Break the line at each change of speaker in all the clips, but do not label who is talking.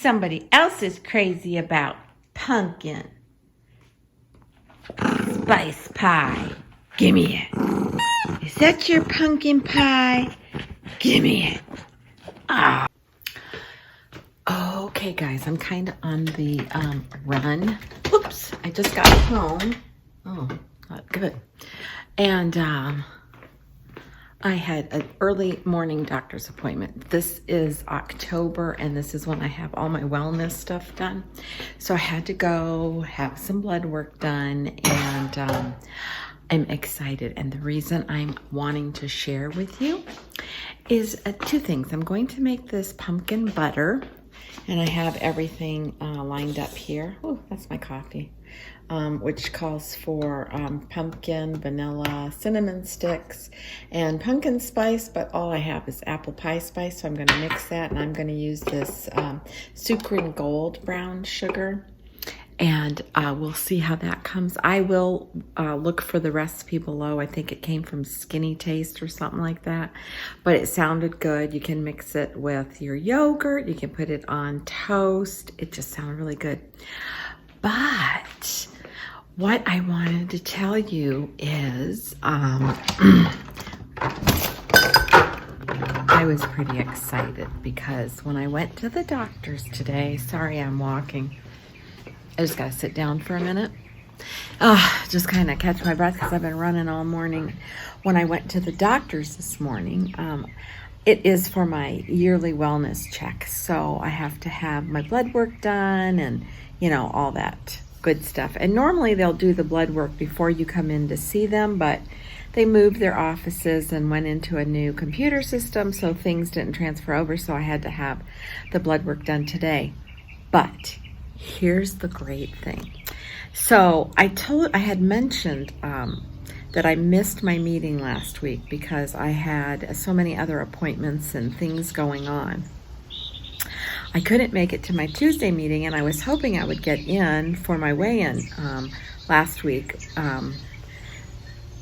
Somebody else is crazy about pumpkin spice pie. Give me it. Is that your pumpkin pie? Give me it. Ah. Okay, guys, I'm kind of on the run. Oops, I just got home. Oh, not good. And I had an early morning doctor's appointment. This is October, and this is when I have all my wellness stuff done. So I had to go have some blood work done, and I'm excited. And the reason I'm wanting to share with you is two things. I'm going to make this pumpkin butter, and I have everything lined up here. Oh, that's my coffee. Which calls for pumpkin, vanilla, cinnamon sticks, and pumpkin spice, but all I have is apple pie spice, so I'm going to mix that, and I'm going to use this Sucrin Gold brown sugar, and we'll see how that comes. I will look for the recipe below. I think it came from Skinny Taste or something like that, but it sounded good. You can mix it with your yogurt. You can put it on toast. It just sounded really good. But what I wanted to tell you is I was pretty excited because when I went to the doctor's today, sorry I'm walking, I just got to sit down for a minute. Just kind of catch my breath because I've been running all morning. When I went to the doctor's this morning, it is for my yearly wellness check. So I have to have my blood work done and, you know, all that good stuff. And normally they'll do the blood work before you come in to see them, but they moved their offices and went into a new computer system, so things didn't transfer over, so I had to have the blood work done today. But here's the great thing. So I had mentioned that I missed my meeting last week because I had so many other appointments and things going on. I couldn't make it to my Tuesday meeting, and I was hoping I would get in for my weigh-in last week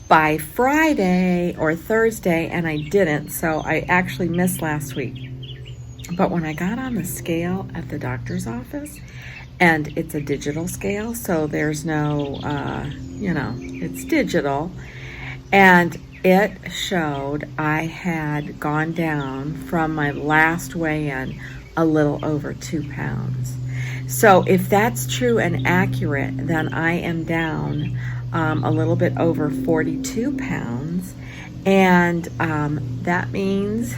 by Friday or Thursday, and I didn't, so I actually missed last week. But when I got on the scale at the doctor's office, and it's a digital scale, so there's no, it's digital, and it showed I had gone down from my last weigh-in a little over 2 pounds. So if that's true and accurate, then I am down a little bit over 42 pounds. And that means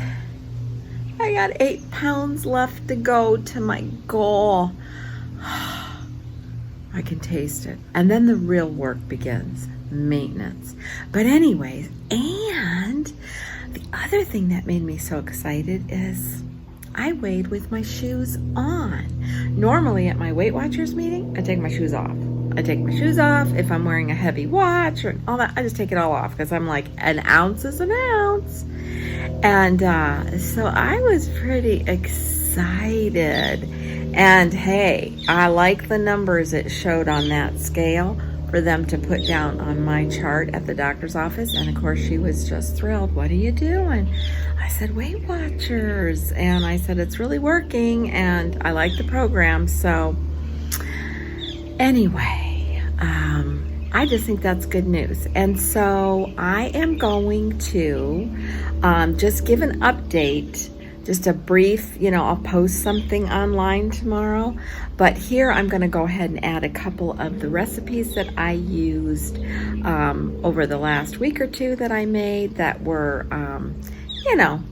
I got 8 pounds left to go to my goal. I can taste it. And then the real work begins, maintenance. But anyways, and the other thing that made me so excited is I weighed with my shoes on. Normally at my Weight Watchers meeting, I take my shoes off. I take my shoes off. If I'm wearing a heavy watch or all that, I just take it all off because I'm like, an ounce is an ounce. And so I was pretty excited. And hey, I like the numbers it showed on that scale for them to put down on my chart at the doctor's office. And of course, she was just thrilled. What are you doing? I said, Weight Watchers. And I said, it's really working. And I like the program. So anyway, I just think that's good news. And so I am going to just give an update, just a brief, I'll post something online tomorrow. But here I'm going to go ahead and add a couple of the recipes that I used over the last week or two that I made that were,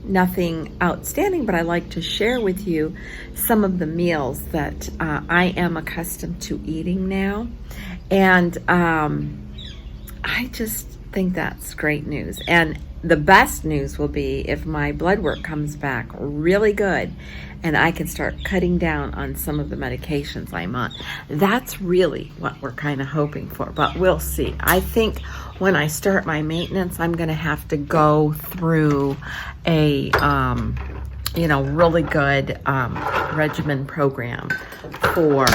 nothing outstanding, but I like to share with you some of the meals that I am accustomed to eating now. And I just think that's great news. And the best news will be if my blood work comes back really good and I can start cutting down on some of the medications I'm on. That's really what we're kind of hoping for, but we'll see. I think when I start my maintenance, I'm going to have to go through a, really good regimen program for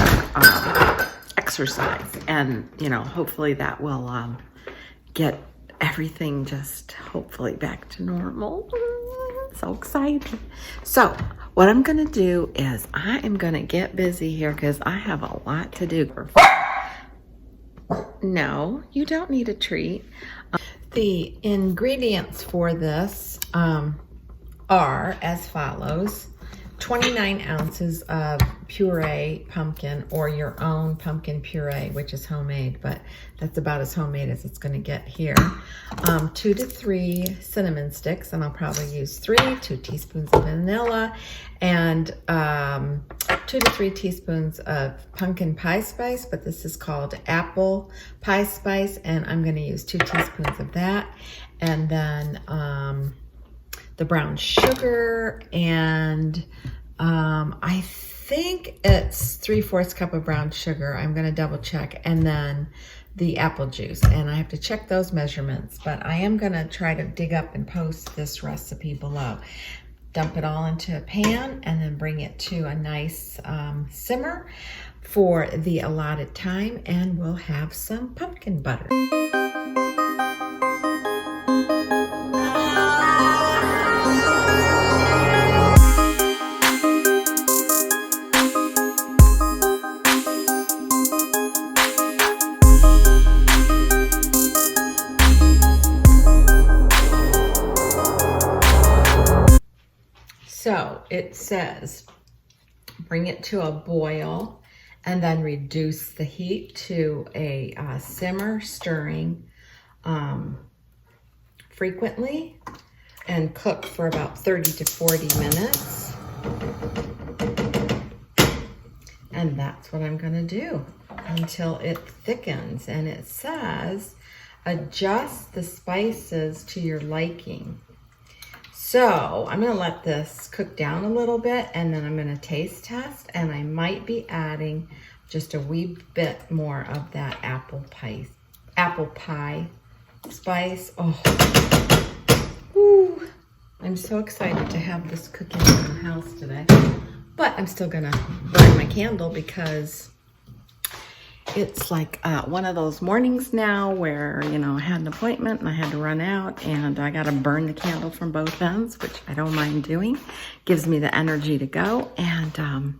exercise. And, hopefully that will get everything just hopefully back to normal. So excited. So what I'm going to do is I am going to get busy here because I have a lot to do. No, you don't need a treat. The ingredients for this are as follows. 29 ounces of puree pumpkin, or your own pumpkin puree, which is homemade, but that's about as homemade as it's going to get here. 2 to 3 cinnamon sticks, and I'll probably use 3, 2 teaspoons of vanilla, and 2 to 3 teaspoons of pumpkin pie spice, but this is called apple pie spice, and I'm going to use 2 teaspoons of that, and then the brown sugar, and I think it's 3/4 cup of brown sugar. I'm going to double check, and then the apple juice, and I have to check those measurements, but I am going to try to dig up and post this recipe below. Dump it all into a pan and then bring it to a nice simmer for the allotted time, and we'll have some pumpkin butter. So it says, bring it to a boil and then reduce the heat to a simmer, stirring frequently, and cook for about 30 to 40 minutes. And that's what I'm gonna do until it thickens. And it says, adjust the spices to your liking. So I'm going to let this cook down a little bit, and then I'm going to taste test, and I might be adding just a wee bit more of that apple pie spice. Oh, woo. I'm so excited to have this cooking in the house today. But I'm still going to burn my candle because it's like one of those mornings now where, you know, I had an appointment and I had to run out, and I got to burn the candle from both ends, which I don't mind doing. Gives me the energy to go. And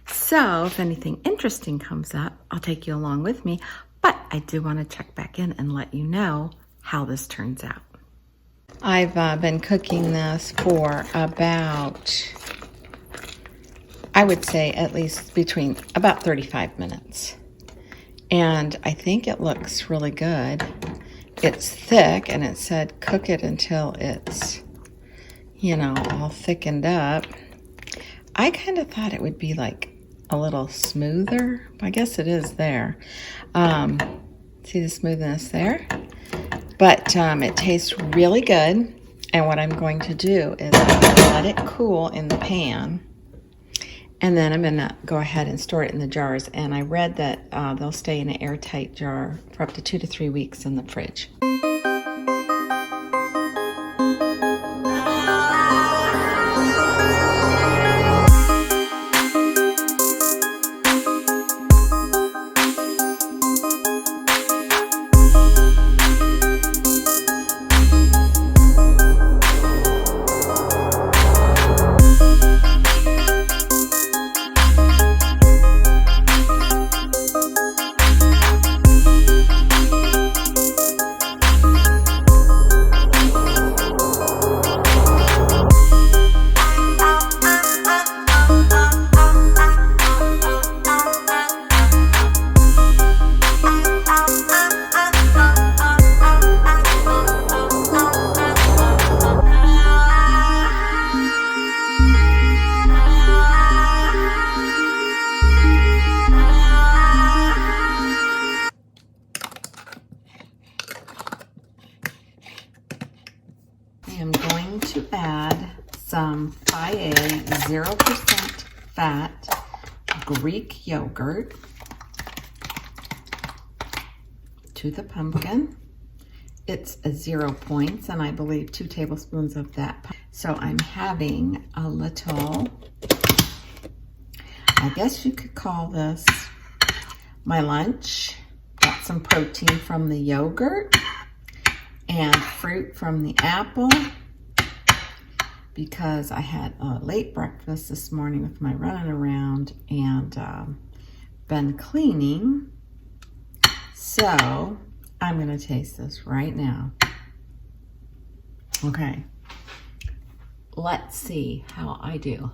so if anything interesting comes up, I'll take you along with me. But I do want to check back in and let you know how this turns out. I've been cooking this for about, I would say at least between about 35 minutes. And I think it looks really good. It's thick, and it said cook it until it's, you know, all thickened up. I kind of thought it would be like a little smoother. I guess it is there. See the smoothness there? But it tastes really good. And what I'm going to do is I'm going to let it cool in the pan. And then I'm going to go ahead and store it in the jars. And I read that they'll stay in an airtight jar for up to 2 to 3 weeks in the fridge. I am going to add some 0% fat Greek yogurt to the pumpkin. It's 0 points, and I believe 2 tablespoons of that. So I'm having a little, I guess you could call this my lunch. Got some protein from the yogurt and fruit from the apple, because I had a late breakfast this morning with my running around and been cleaning. So I'm gonna taste this right now. Okay, let's see how I do.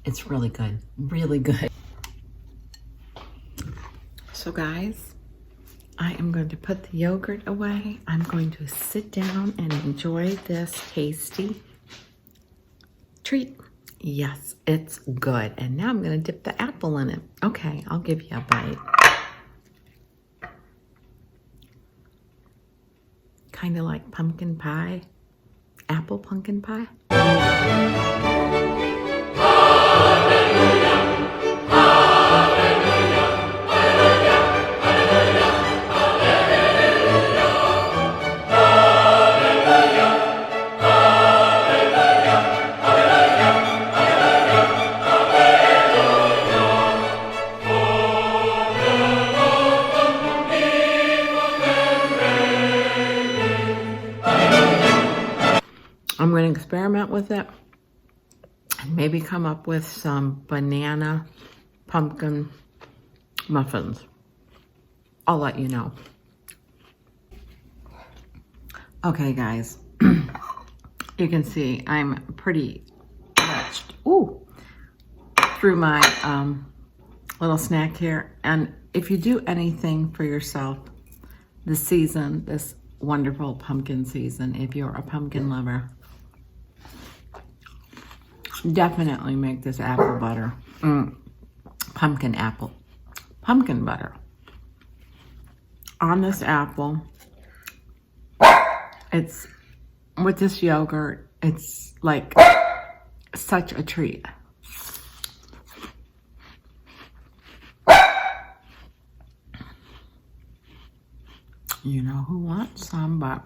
It's really good, really good. So guys, I am going to put the yogurt away. I'm going to sit down and enjoy this tasty treat. Yes, it's good. And now I'm going to dip the apple in it. Okay, I'll give you a bite. Kind of like pumpkin pie, apple pumpkin pie. I'm going to experiment with it and maybe come up with some banana pumpkin muffins. I'll let you know. Okay, guys, you can see I'm pretty much through my little snack here. And if you do anything for yourself this season, this wonderful pumpkin season, if you're a pumpkin lover, definitely make this apple butter. Pumpkin butter on this apple. It's with this yogurt, it's like such a treat. You know who wants some, but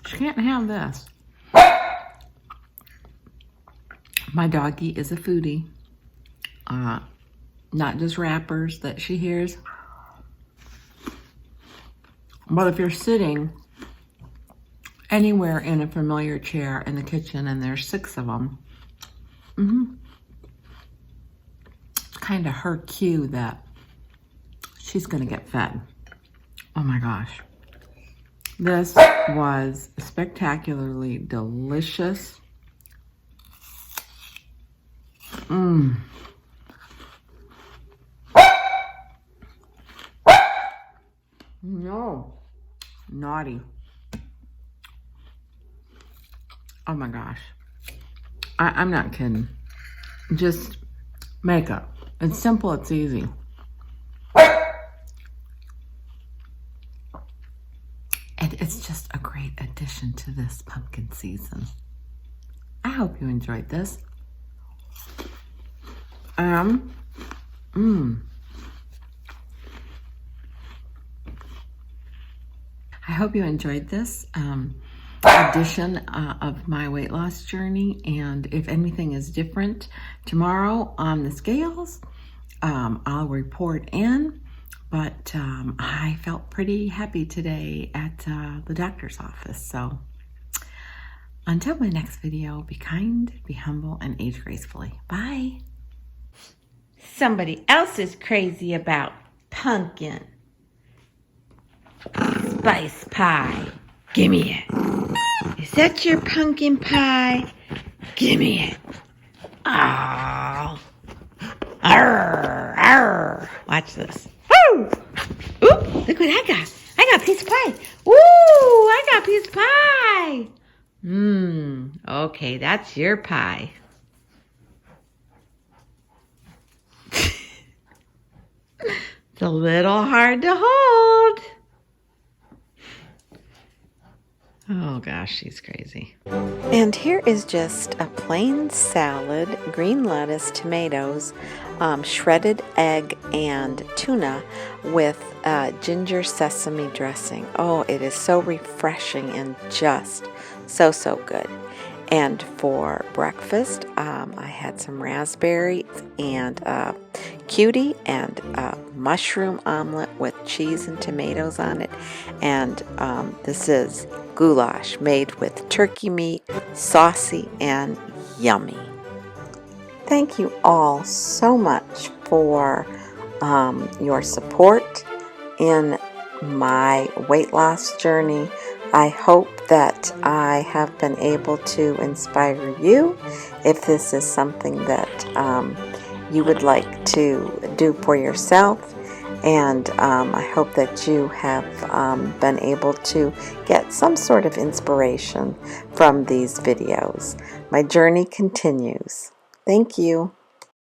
she can't have this. My doggie is a foodie. Not just wrappers that she hears. But if you're sitting anywhere in a familiar chair in the kitchen and there's 6 of them, it's kind of her cue that she's gonna get fed. Oh my gosh. This was spectacularly delicious. No, naughty. Oh my gosh. I'm not kidding. Just make it. It's simple, it's easy. And it's just a great addition to this pumpkin season. I hope you enjoyed this. I hope you enjoyed this edition of my weight loss journey. And if anything is different tomorrow on the scales, I'll report in. But I felt pretty happy today at the doctor's office. So until my next video, be kind, be humble, and age gracefully. Bye. Somebody else is crazy about pumpkin spice pie. Give me it. Is that your pumpkin pie? Give me it. Oh. Arr, arr. Watch this. Woo! Ooh, look what I got. I got a piece of pie. Woo! I got a piece of pie. Okay, that's your pie. It's a little hard to hold. Oh gosh, she's crazy.
And here is just a plain salad, green lettuce, tomatoes, shredded egg, and tuna with ginger sesame dressing. Oh, it is so refreshing and just so good. And for breakfast, I had some raspberries and cutie and mushroom omelet with cheese and tomatoes on it. And this is goulash made with turkey meat, saucy and yummy. Thank you all so much for your support in my weight loss journey. I hope that I have been able to inspire you if this is something that you would like to do for yourself. And I hope that you have been able to get some sort of inspiration from these videos. My journey continues. Thank you.